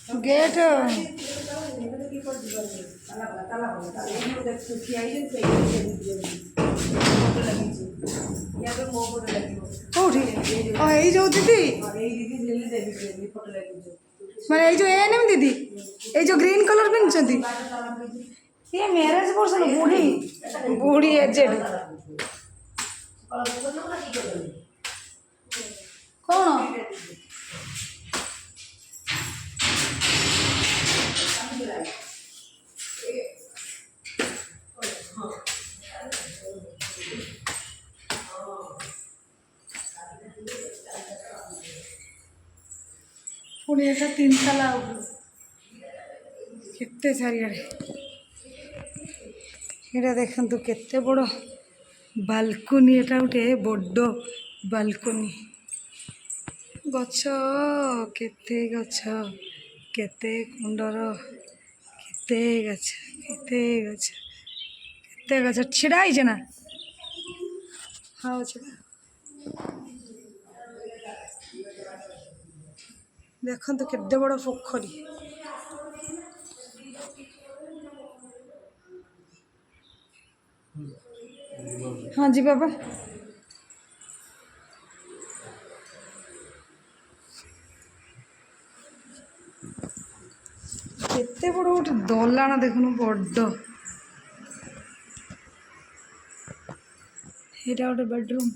gate कौटी ये जो दीदी माने जो एएनएम दीदी ये जो ग्रीन कलर पिंधुछंती ये मैरेज पर्सन बुढ़ी बुढ़ी एजेड कौन पुणी एटा 3 ताला केते चारिआडे एटा देखंतु केते बड़ बालकनी एटा गोटे बड़ बालकनी गछ केते गछ केते कुंडर केते गछ केते गछ केते गछ छिड़ा है ना हाँ छिड़ा देखो केते बड़ पोखरी हाँ जी बाबा केते बड़ गोटे दलाण देखुन बड़ यहाँ गोटे बेडरूम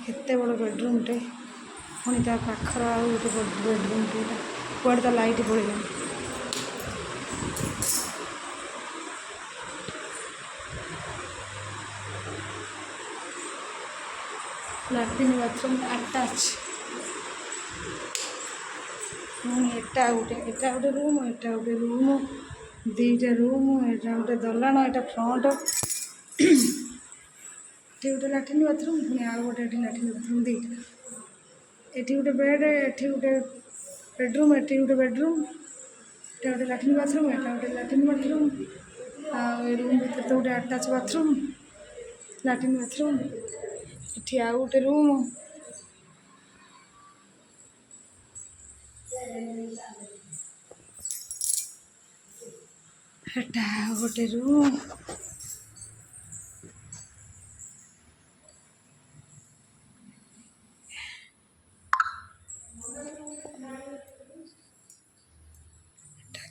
केते बड़ बेडरूम टे पुणी ता पाखर आउ गोटे बेडरूम टे कुआड़े तो लाइट पड़ेगा लैट्रिन बाथरूम अटैच एटा गोटे रूम एटा गोटे रूम दीटा रूम एटा गोटे दलाण एटा फ्रंट ये गोटे लैट्रिन बाथरूम पुणी आउ गोटे लैट्रिन बाथरूम दीटा एटी गोटे बेड एटी गोटे बेडरूम एटी गोटे बेडरूम एटा गोटे लैट्रिन बाथरूम एटा गोटे लैट्रिन बाथरूम रूम भीतर तो गोटे attach bathroom latrine bathroom eighty आउ गोटे रूम एटा गोटे रूम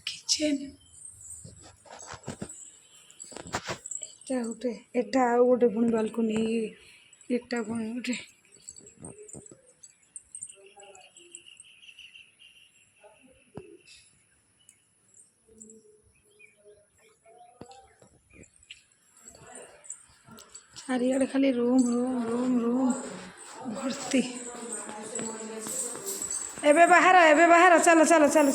किचन एटा गोटे एटा आउ गोटे पुणी बालकनी एटा पुणी गोटे चारिआडे खाली रूम रूम रूम रूम भर्ती एबे बाहर चलो चलो चलो चलो